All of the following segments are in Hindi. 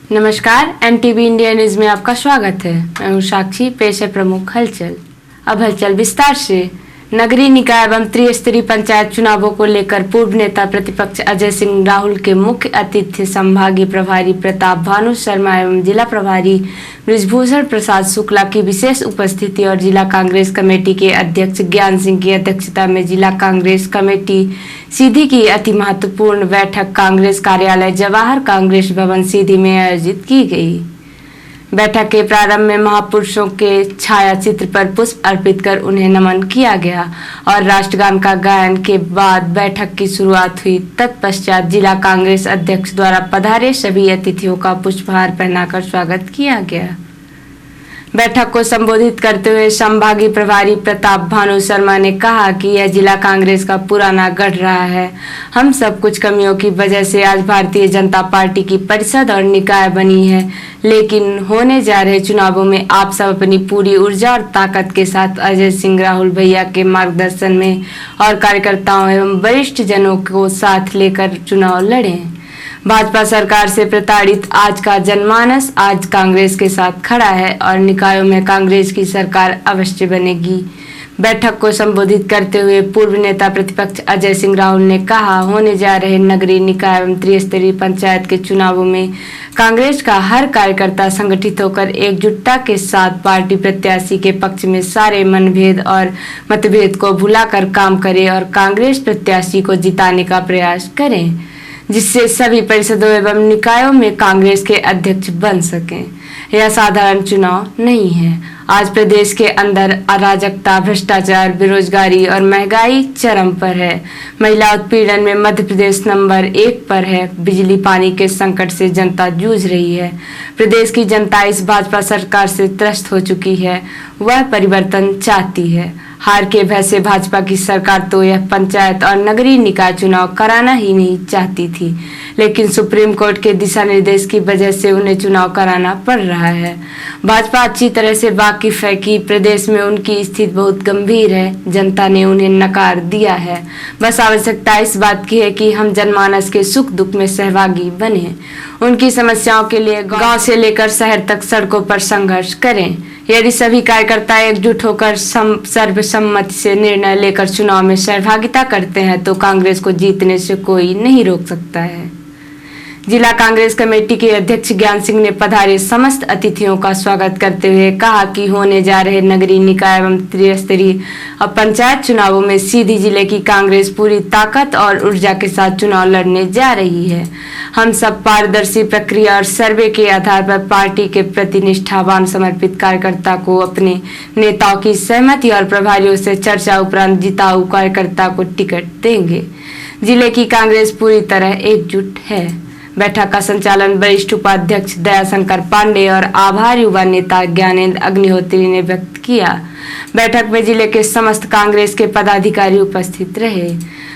नमस्कार, एमटीवी इंडिया न्यूज में आपका स्वागत है। मैं हूं साक्षी। पेश है प्रमुख हलचल। अब हलचल विस्तार से। नगरीय निकाय एवं त्रिस्तरीय पंचायत चुनावों को लेकर पूर्व नेता प्रतिपक्ष अजय सिंह राहुल के मुख्य अतिथि संभागीय प्रभारी प्रताप भानु शर्मा एवं जिला प्रभारी बृजभूषण प्रसाद शुक्ला की विशेष उपस्थिति और जिला कांग्रेस कमेटी के अध्यक्ष ज्ञान सिंह की अध्यक्षता में जिला कांग्रेस कमेटी सीधी की अति महत्वपूर्ण बैठक कांग्रेस कार्यालय जवाहर कांग्रेस भवन सीधी में आयोजित की गई। बैठक के प्रारंभ में महापुरुषों के छाया चित्र पर पुष्प अर्पित कर उन्हें नमन किया गया और राष्ट्रगान का गायन के बाद बैठक की शुरुआत हुई। तत्पश्चात जिला कांग्रेस अध्यक्ष द्वारा पधारे सभी अतिथियों का पुष्पहार पहनाकर स्वागत किया गया। बैठक को संबोधित करते हुए संभागीय प्रभारी प्रताप भानु शर्मा ने कहा कि यह जिला कांग्रेस का पुराना गढ़ रहा है। हम सब कुछ कमियों की वजह से आज भारतीय जनता पार्टी की परिषद और निकाय बनी है, लेकिन होने जा रहे चुनावों में आप सब अपनी पूरी ऊर्जा और ताकत के साथ अजय सिंह राहुल भैया के मार्गदर्शन में और कार्यकर्ताओं एवं वरिष्ठ जनों को साथ लेकर चुनाव लड़ें। भाजपा सरकार से प्रताड़ित आज का जनमानस आज कांग्रेस के साथ खड़ा है और निकायों में कांग्रेस की सरकार अवश्य बनेगी। बैठक को संबोधित करते हुए पूर्व नेता प्रतिपक्ष अजय सिंह राहुल ने कहा, होने जा रहे नगरीय निकाय एवं त्रिस्तरीय पंचायत के चुनावों में कांग्रेस का हर कार्यकर्ता संगठित होकर एकजुटता के साथ पार्टी प्रत्याशी के पक्ष में सारे मनभेद और मतभेद को भुलाकर काम करे और कांग्रेस प्रत्याशी को जिताने का प्रयास करें, जिससे सभी परिषदों एवं निकायों में कांग्रेस के अध्यक्ष बन सकें। यह साधारण चुनाव नहीं है। आज प्रदेश के अंदर अराजकता, भ्रष्टाचार, बेरोजगारी और महंगाई चरम पर है। महिला उत्पीड़न में मध्य प्रदेश नंबर 1 पर है। बिजली पानी के संकट से जनता जूझ रही है। प्रदेश की जनता इस भाजपा सरकार से त्रस्त हो चुकी है। वह परिवर्तन चाहती है। हार के भय से भाजपा की सरकार तो यह पंचायत और नगरीय निकाय चुनाव कराना ही नहीं चाहती थी, लेकिन सुप्रीम कोर्ट के दिशा निर्देश की वजह से उन्हें चुनाव कराना पड़ रहा है। भाजपा अच्छी तरह से वाकिफ है कि प्रदेश में उनकी स्थिति बहुत गंभीर है। जनता ने उन्हें नकार दिया है। बस आवश्यकता इस बात की है कि हम जनमानस के सुख दुख में सहभागी बने, उनकी समस्याओं के लिए गांव से लेकर शहर तक सड़कों पर संघर्ष करें। यदि सभी कार्यकर्ता एकजुट होकर सर्वसम्मति से निर्णय लेकर चुनाव में सहभागिता करते हैं तो कांग्रेस को जीतने से कोई नहीं रोक सकता है। जिला कांग्रेस कमेटी के अध्यक्ष ज्ञान सिंह ने पधारे समस्त अतिथियों का स्वागत करते हुए कहा कि होने जा रहे नगरीय निकाय एवं त्रिस्तरीय पंचायत चुनावों में सीधी जिले की कांग्रेस पूरी ताकत और ऊर्जा के साथ चुनाव लड़ने जा रही है। हम सब पारदर्शी प्रक्रिया और सर्वे के आधार पर पार्टी के प्रति निष्ठावान समर्पित कार्यकर्ता को अपने नेताओं की सहमति और प्रभारियों से चर्चा उपरांत जिताऊ कार्यकर्ता को टिकट देंगे। जिले की कांग्रेस पूरी तरह एकजुट है। बैठक का संचालन वरिष्ठ उपाध्यक्ष दयाशंकर पांडे और आभार युवा नेता ज्ञानेंद्र अग्निहोत्री ने व्यक्त किया। बैठक में जिले के समस्त कांग्रेस के पदाधिकारी उपस्थित रहे।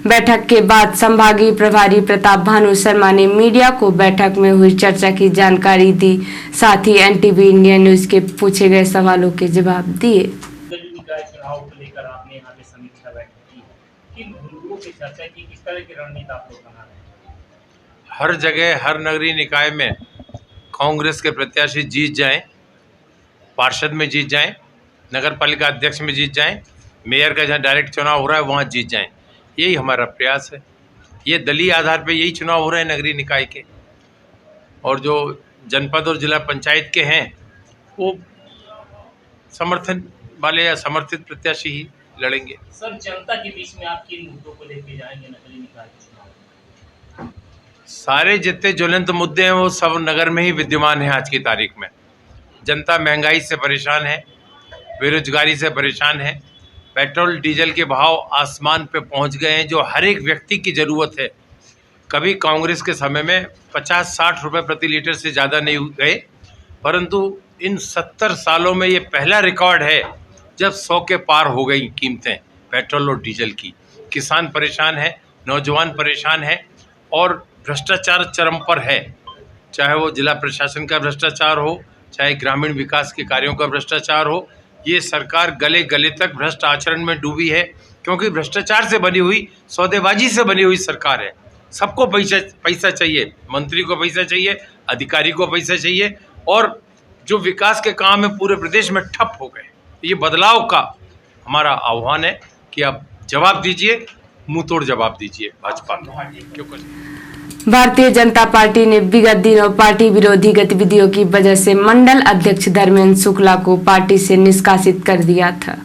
बैठक के बाद संभागीय प्रभारी प्रताप भानु शर्मा ने मीडिया को बैठक में हुई चर्चा की जानकारी दी। साथ ही एनटीवी इंडिया न्यूज के पूछे गए सवालों के जवाब दिए। चुनाव को लेकर आपने यहाँ पे समीक्षा बैठक की, किन मुद्दों पे चर्चा की, किस तरह की रणनीति आप लोग बना रहे हैं? हर जगह हर नगरीय निकाय में कांग्रेस के प्रत्याशी जीत जाएं, पार्षद में जीत जाएं, नगर पालिका अध्यक्ष में जीत जाएं, मेयर का जहां डायरेक्ट चुनाव हो रहा है वहां जीत जाएं। यही हमारा प्रयास है। ये दलीय आधार पे यही चुनाव हो रहे हैं नगरीय निकाय के, और जो जनपद और जिला पंचायत के हैं वो समर्थन वाले या समर्थित प्रत्याशी ही लड़ेंगे। सर, जनता के बीच में आप किन मुद्दों को लेके जाएंगे नगरीय निकाय के चुनाव? सारे जितने ज्वलंत मुद्दे हैं वो सब नगर में ही विद्यमान है। आज की तारीख में जनता महंगाई से परेशान है, बेरोजगारी से परेशान है, पेट्रोल डीजल के भाव आसमान पे पहुंच गए हैं जो हर एक व्यक्ति की ज़रूरत है। कभी कांग्रेस के समय में 50-60 रुपये प्रति लीटर से ज़्यादा नहीं गए, परंतु इन 70 सालों में ये पहला रिकॉर्ड है जब 100 के पार हो गई कीमतें पेट्रोल और डीजल की। किसान परेशान है, नौजवान परेशान है और भ्रष्टाचार चरम पर है। चाहे वो जिला प्रशासन का भ्रष्टाचार हो, चाहे ग्रामीण विकास के कार्यों का भ्रष्टाचार हो, ये सरकार गले गले तक भ्रष्ट आचरण में डूबी है, क्योंकि भ्रष्टाचार से बनी हुई, सौदेबाजी से बनी हुई सरकार है। सबको पैसा चाहिए, मंत्री को पैसा चाहिए, अधिकारी को पैसा चाहिए, और जो विकास के काम है पूरे प्रदेश में ठप हो गए। ये बदलाव का हमारा आह्वान है कि आप जवाब दीजिए, मुंह तोड़ जवाब दीजिए भाजपा को। भारतीय जनता पार्टी ने विगत दिनों पार्टी विरोधी गतिविधियों की वजह से मंडल अध्यक्ष धर्मेंद्र शुक्ला को पार्टी से निष्कासित कर दिया था,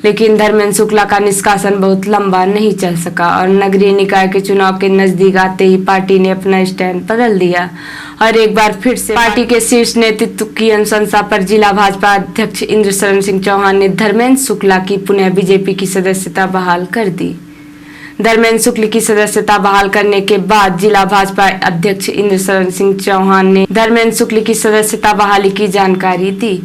लेकिन धर्मेंद्र शुक्ला का निष्कासन बहुत लंबा नहीं चल सका और नगरीय निकाय के चुनाव के नजदीक आते ही पार्टी ने अपना स्टैंड बदल दिया और एक बार फिर से पार्टी के शीर्ष नेतृत्व की अनुशंसा पर जिला भाजपा अध्यक्ष इंद्रशरण सिंह चौहान ने धर्मेंद्र शुक्ला की पुनः बीजेपी की सदस्यता बहाल कर दी। धर्मेंद्र शुक्ल की सदस्यता बहाल करने के बाद जिला भाजपा अध्यक्ष इंद्रशरण सिंह चौहान ने धर्मेंद्र शुक्ल की सदस्यता बहाली की जानकारी दी।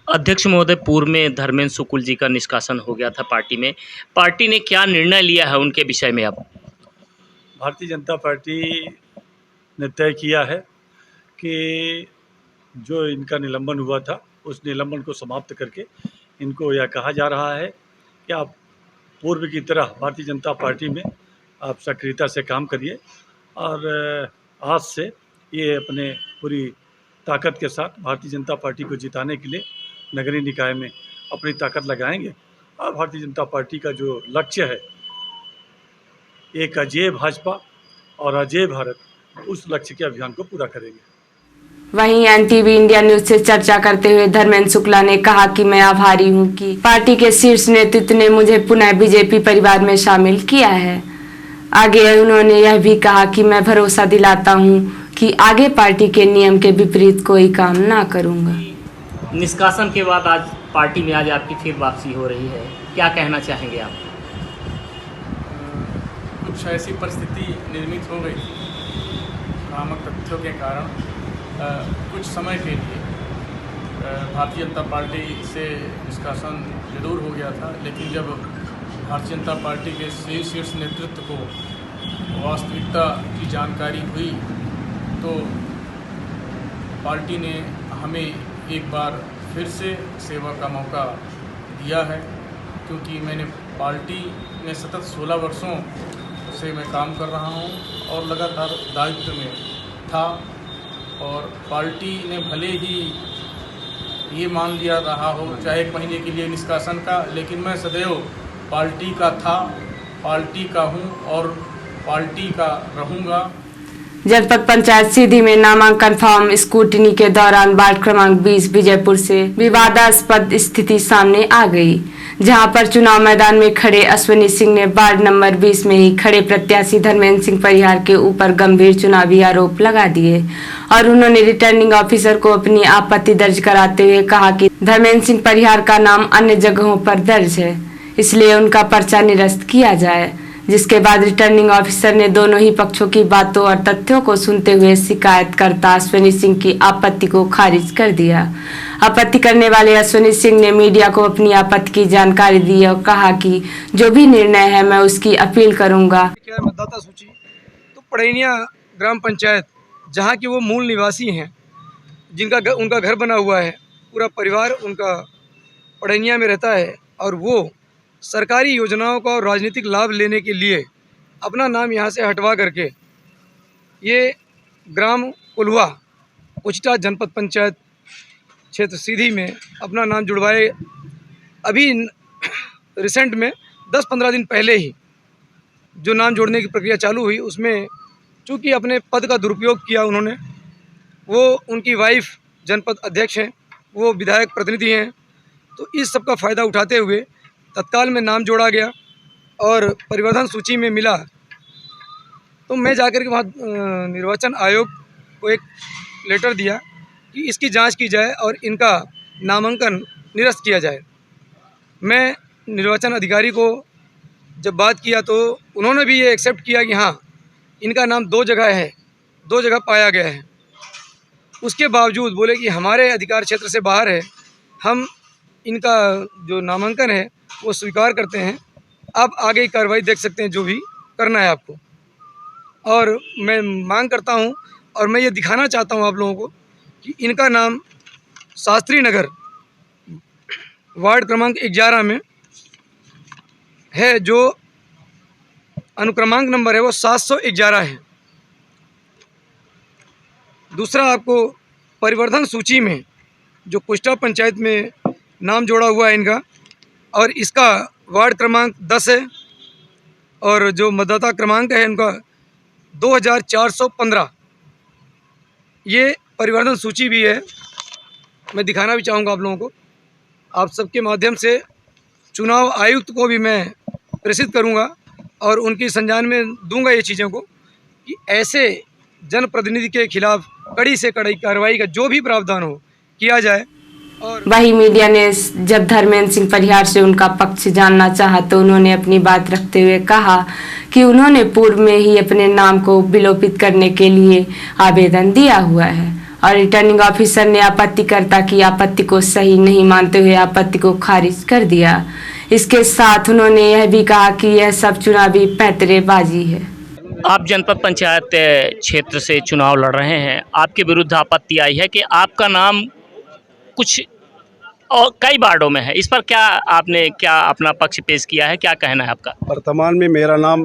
अध्यक्ष महोदय, पूर्व में धर्मेंद्र शुक्ल जी का निष्कासन हो गया था पार्टी में, पार्टी ने क्या निर्णय लिया है उनके विषय में? अब भारतीय जनता पार्टी ने तय किया है कि जो इनका निलंबन हुआ था उस निलंबन को समाप्त करके इनको यह कहा जा रहा है कि आप पूर्व की तरह भारतीय जनता पार्टी में आप सक्रियता से काम करिए और आज से ये अपने पूरी ताकत के साथ भारतीय जनता पार्टी को जिताने के लिए नगरीय निकाय में अपनी ताकत लगाएंगे और भारतीय जनता पार्टी का जो लक्ष्य है, एक अजेय भाजपा और अजेय भारत, उस लक्ष्य के अभियान को पूरा करेंगे। वहीं एनटीवी इंडिया न्यूज से चर्चा करते हुए धर्मेंद्र शुक्ला ने कहा कि मैं आभारी हूं कि पार्टी के शीर्ष नेतृत्व ने मुझे पुनः बीजेपी परिवार में शामिल किया है। आगे उन्होंने यह भी कहा कि मैं भरोसा दिलाता हूं कि आगे पार्टी के नियम के विपरीत कोई काम ना करूंगा। निष्कासन के बाद आज पार्टी में आज आपकी फिर वापसी हो रही है, क्या कहना चाहेंगे आप? कुछ ऐसी परिस्थिति निर्मित हो गई भ्रामक तथ्यों के कारण कुछ समय के लिए भारतीय जनता पार्टी से निष्कासन जरूर हो गया था, लेकिन जब भारतीय जनता पार्टी के शीर्ष नेतृत्व को वास्तविकता की जानकारी हुई तो पार्टी ने हमें एक बार फिर से सेवा का मौका दिया है, क्योंकि मैंने पार्टी में सतत 16 वर्षों से मैं काम कर रहा हूं और लगातार दायित्व में था, और पार्टी ने भले ही ये मान लिया रहा हो चाहे 1 महीने के लिए निष्कासन का, लेकिन मैं सदैव पार्टी का था, पार्टी का हूं और पार्टी का रहूँगा। जनपद पंचायत सीधी में नामांकन फॉर्म स्क्रूटनी के दौरान वार्ड क्रमांक 20 विजयपुर से विवादास्पद स्थिति सामने आ गई, जहां पर चुनाव मैदान में खड़े अश्विनी सिंह ने वार्ड नंबर 20 में ही खड़े प्रत्याशी धर्मेंद्र सिंह परिहार के ऊपर गंभीर चुनावी आरोप लगा दिए और उन्होंने रिटर्निंग ऑफिसर को अपनी आपत्ति दर्ज कराते हुए कहा कि धर्मेंद्र सिंह परिहार का नाम अन्य जगहों पर दर्ज है, इसलिए उनका पर्चा निरस्त किया जाए। जिसके बाद रिटर्निंग ऑफिसर ने दोनों ही पक्षों की बातों और तथ्यों को सुनते हुए शिकायतकर्ता अश्विनी सिंह की आपत्ति को खारिज कर दिया। आपत्ति करने वाले अश्विनी सिंह ने मीडिया को अपनी आपत्ति की जानकारी दी और कहा कि जो भी निर्णय है मैं उसकी अपील करूंगा। क्या है मतदाता सूची तो पड़ैनिया ग्राम पंचायत, जहां के वो मूल निवासी हैं, जिनका उनका घर बना हुआ है, पूरा परिवार उनका पड़ैनिया में रहता है और वो सरकारी योजनाओं का और राजनीतिक लाभ लेने के लिए अपना नाम यहाँ से हटवा करके ये ग्राम कुलवा उचटा जनपद पंचायत क्षेत्र सीधी में अपना नाम जुड़वाए। अभी रिसेंट में 10-15 दिन पहले ही जो नाम जोड़ने की प्रक्रिया चालू हुई, उसमें चूँकि अपने पद का दुरुपयोग किया उन्होंने, वो उनकी वाइफ जनपद अध्यक्ष हैं, वो विधायक प्रतिनिधि हैं, तो इस सब का फ़ायदा उठाते हुए तत्काल में नाम जोड़ा गया और परिवर्तन सूची में मिला तो मैं जाकर के वहाँ निर्वाचन आयोग को एक लेटर दिया कि इसकी जांच की जाए और इनका नामांकन निरस्त किया जाए। मैं निर्वाचन अधिकारी को जब बात किया तो उन्होंने भी ये एक्सेप्ट किया कि हाँ, इनका नाम 2 जगह है, 2 जगह पाया गया है। उसके बावजूद बोले कि हमारे अधिकार क्षेत्र से बाहर है, हम इनका जो नामांकन है वो स्वीकार करते हैं, आप आगे की कार्रवाई देख सकते हैं जो भी करना है आपको। और मैं मांग करता हूं और मैं ये दिखाना चाहता हूं आप लोगों को कि इनका नाम शास्त्री नगर वार्ड क्रमांक 11 में है, जो अनुक्रमांक नंबर है वो 711 है। दूसरा आपको परिवर्धन सूची में जो कुष्टा पंचायत में नाम जोड़ा हुआ है इनका, और इसका वार्ड क्रमांक 10 है, और जो मतदाता क्रमांक है इनका 2415। ये परिवर्तन सूची भी है, मैं दिखाना भी चाहूँगा आप लोगों को। आप सबके माध्यम से चुनाव आयुक्त को भी मैं प्रेषित करूँगा और उनकी संज्ञान में दूंगा ये चीज़ों को कि ऐसे जनप्रतिनिधि के खिलाफ कड़ी से कड़ी कार्रवाई का जो भी प्रावधान हो किया जाए। और वही मीडिया ने जब धर्मेंद्र सिंह परिहार से उनका पक्ष जानना चाहा तो उन्होंने अपनी बात रखते हुए कहा कि उन्होंने पूर्व में ही अपने नाम को विलोपित करने के लिए आवेदन दिया हुआ है और रिटर्निंग ऑफिसर ने आपत्तिकर्ता की आपत्ति को सही नहीं मानते हुए आपत्ति को खारिज कर दिया। इसके साथ उन्होंने यह भी कहा कि यह सब चुनावी पैंतरेबाजी है। आप जनपद पंचायत क्षेत्र से चुनाव लड़ रहे हैं, आपके विरुद्ध आपत्ति आई है कि आपका नाम कुछ और कई वार्डों में है, इस पर आपने क्या अपना पक्ष पेश किया है, क्या कहना है आपका? वर्तमान में मेरा नाम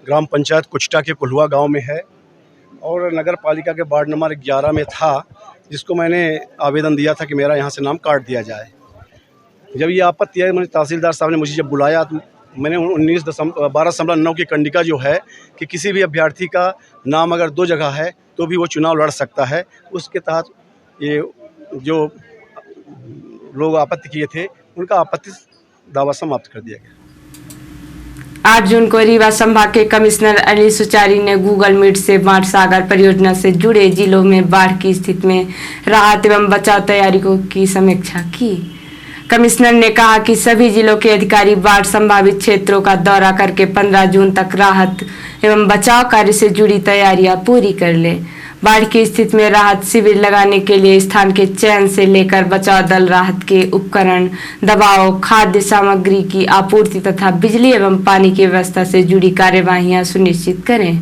ग्राम पंचायत कुष्टा के कुलवा गांव में है और नगर पालिका के वार्ड नंबर 11 में था, जिसको मैंने आवेदन दिया था कि मेरा यहाँ से नाम काट दिया जाए। जब ये आपत्ति आई, मुझे तहसीलदार साहब ने मुझे जब बुलाया तो मैंने 12.9 की कंडिका जो है कि किसी भी अभ्यर्थी का नाम अगर 2 जगह है तो भी वो चुनाव लड़ सकता है, उसके तहत ये जो लोग आपत्ति किए थे उनका आपत्ति दावा समाप्त कर दिया गया। 8 जून को रीवा संभाग के कमिश्नर अली सुचारी ने गूगल मीट से बाढ़ सागर परियोजना से जुड़े जिलों में बाढ़ की स्थिति में राहत एवं बचाव तैयारियों की समीक्षा की। कमिश्नर ने कहा कि सभी जिलों के अधिकारी बाढ़ संभावित क्षेत्रों का दौरा करके 15 जून तक राहत एवं बचाव कार्य से जुड़ी तैयारियां पूरी कर लें। बाढ़ की स्थिति में राहत शिविर लगाने के लिए स्थान के चयन से लेकर बचाव दल, राहत के उपकरण, दवाओं, खाद्य सामग्री की आपूर्ति तथा बिजली एवं पानी की व्यवस्था से जुड़ी कार्यवाहियां सुनिश्चित करें।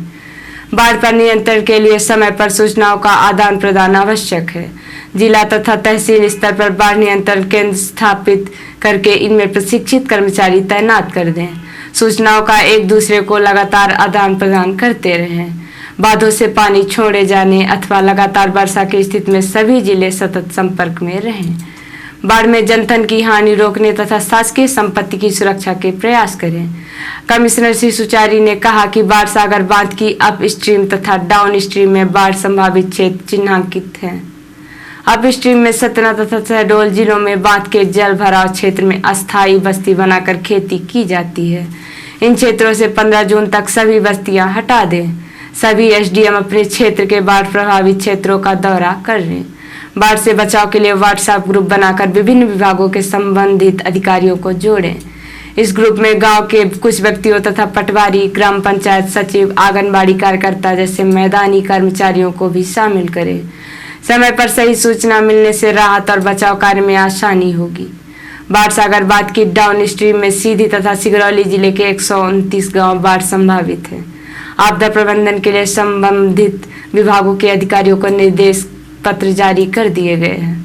बाढ़ पर नियंत्रण के लिए समय पर सूचनाओं का आदान प्रदान आवश्यक है। जिला तथा तहसील स्तर पर बाढ़ नियंत्रण केंद्र स्थापित करके इनमें प्रशिक्षित कर्मचारी तैनात कर दें। सूचनाओं का एक दूसरे को लगातार आदान प्रदान करते रहें। बांधों से पानी छोड़े जाने अथवा लगातार वर्षा की स्थिति में सभी जिले सतत संपर्क में रहें। बाढ़ में जनधन की हानि रोकने तथा शासकीय संपत्ति की सुरक्षा के प्रयास करें। कमिश्नर श्री सुचारी ने कहा कि बाढ़ सागर बांध की अप स्ट्रीम तथा डाउन स्ट्रीम में बाढ़ संभावित क्षेत्र चिन्हांकित हैं। अप स्ट्रीम में सतना तथा शहडोल जिलों में बांध के जल भराव क्षेत्र में अस्थायी बस्ती बनाकर खेती की जाती है। इन क्षेत्रों से 15 जून तक सभी बस्तियां हटा दें। सभी एसडीएम अपने क्षेत्र के बाढ़ प्रभावित क्षेत्रों का दौरा कर लें। बाढ़ से बचाव के लिए व्हाट्सएप ग्रुप बनाकर विभिन्न विभागों के संबंधित अधिकारियों को जोड़ें। इस ग्रुप में गांव के कुछ व्यक्तियों तथा पटवारी, ग्राम पंचायत सचिव, आंगनबाड़ी कार्यकर्ता जैसे मैदानी कर्मचारियों को भी शामिल करें। समय पर सही सूचना मिलने से राहत और बचाव कार्य में आसानी होगी। बाढ़ सागर बांध की डाउन स्ट्रीम में सीधी तथा सिगरौली जिले के 129 गाँव बाढ़ संभावित है। आपदा प्रबंधन के लिए संबंधित विभागों के अधिकारियों को निर्देश पत्र जारी कर दिए गए हैं।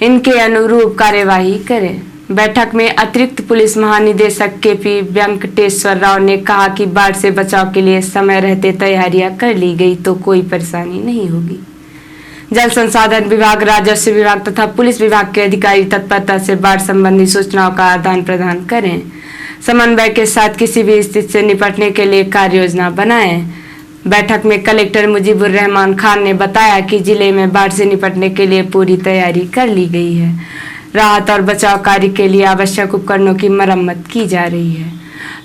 इनके अनुरूप कार्यवाही करें। बैठक में अतिरिक्त पुलिस महानिदेशक केपी वेंकटेश्वर राव ने कहा कि बाढ़ से बचाव के लिए समय रहते तैयारियां कर ली गई तो कोई परेशानी नहीं होगी। जल संसाधन विभाग, राजस्व विभाग तथा पुलिस विभाग के अधिकारी तत्परता से बाढ़ संबंधी सूचनाओं का आदान प्रदान करें। समन्वय के साथ किसी भी स्थिति से निपटने के लिए कार्य योजना बनाएं। बैठक में कलेक्टर मुजीबुर रहमान खान ने बताया कि जिले में बाढ़ से निपटने के लिए पूरी तैयारी कर ली गई है। राहत और बचाव कार्य के लिए आवश्यक उपकरणों की मरम्मत की जा रही है।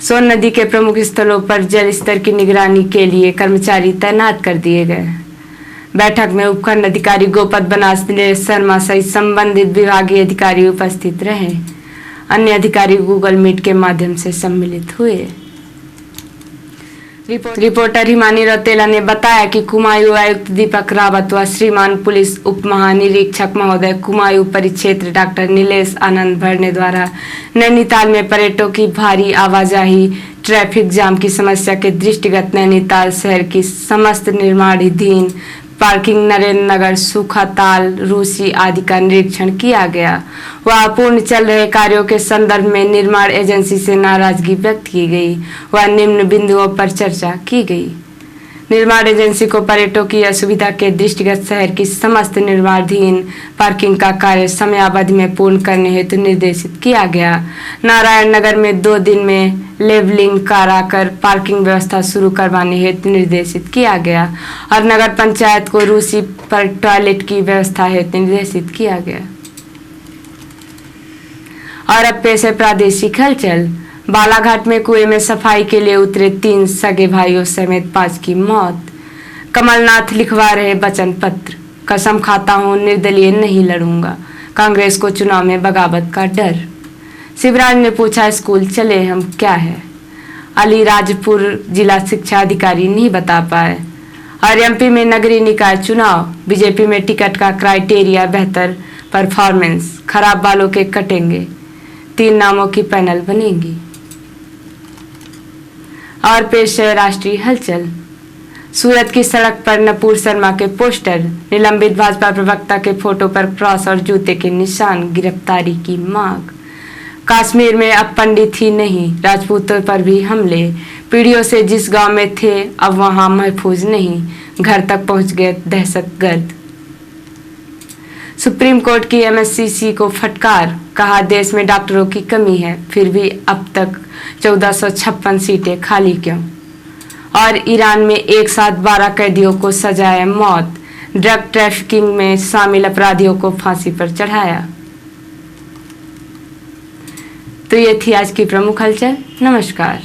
सोन नदी के प्रमुख स्थलों पर जल स्तर की निगरानी के लिए कर्मचारी तैनात कर दिए गए। बैठक में उपखंड अधिकारी गोपत बनास शर्मा सहित संबंधित विभागीय अधिकारी उपस्थित रहे। अन्य अधिकारी गूगल मीट के माध्यम से सम्मिलित हुए। रिपोर्टर हिमानी रौतेला ने बताया कि कुमायूं आयुक्त दीपक रावत व श्रीमान पुलिस उप महानिरीक्षक महोदय कुमायूं परिक्षेत्र डॉक्टर नीलेश आनंद भरने द्वारा नैनीताल में पर्यटकों की भारी आवाजाही, ट्रैफिक जाम की समस्या के दृष्टिगत नैनीताल शहर की समस्त निर्माणाधीन पार्किंग, नरेंद्र नगर, सूखाताल, रूसी आदि का निरीक्षण किया गया। वह अपूर्ण चल रहे कार्यों के संदर्भ में निर्माण एजेंसी से नाराजगी व्यक्त की गई व निम्न बिंदुओं पर चर्चा की गई। निर्माण एजेंसी को पर्यटकों की असुविधा के दृष्टिगत शहर की समस्त निर्माणाधीन पार्किंग का कार्य समयावधि में पूर्ण करने हेतु निर्देशित किया गया। नारायण नगर में 2 दिन में लेवलिंग कराकर पार्किंग व्यवस्था शुरू करवाने हेतु निर्देशित किया गया और नगर पंचायत को रूसी पर टॉयलेट की व्यवस्था हेतु निर्देशित किया गया। और अब पेश है प्रादेशिक हलचल। बालाघाट में कुएं में सफाई के लिए उतरे 3 सगे भाइयों समेत 5 की मौत। कमलनाथ लिखवा रहे वचन पत्र, कसम खाता हूं निर्दलीय नहीं लड़ूंगा, कांग्रेस को चुनाव में बगावत का डर। शिवराज ने पूछा स्कूल चले हम क्या है, अलीराजपुर जिला शिक्षा अधिकारी नहीं बता पाए। और एमपी में नगरीय निकाय चुनाव, बीजेपी में टिकट का क्राइटेरिया बेहतर परफॉर्मेंस, खराब बालों के कटेंगे, 3 नामों की पैनल बनेगी। और पेश है राष्ट्रीय हलचल। सूरत की सड़क पर नपूर शर्मा के पोस्टर, निलंबित भाजपा प्रवक्ता के फोटो पर क्रॉस और जूते के निशान, गिरफ्तारी की मांग। कश्मीर में अब पंडित ही नहीं राजपूतों पर भी हमले, पीढ़ियों से जिस गांव में थे अब वहां महफूज नहीं, घर तक पहुंच गए दहशतगर्द। सुप्रीम कोर्ट की एमएससीसी को फटकार, कहा देश में डॉक्टरों की कमी है फिर भी अब तक 1456 सीटें खाली क्यों। और ईरान में एक साथ 12 कैदियों को सजाए मौत, ड्रग ट्रैफिकिंग में शामिल अपराधियों को फांसी पर चढ़ाया। तो ये थी आज की प्रमुख हलचल। नमस्कार।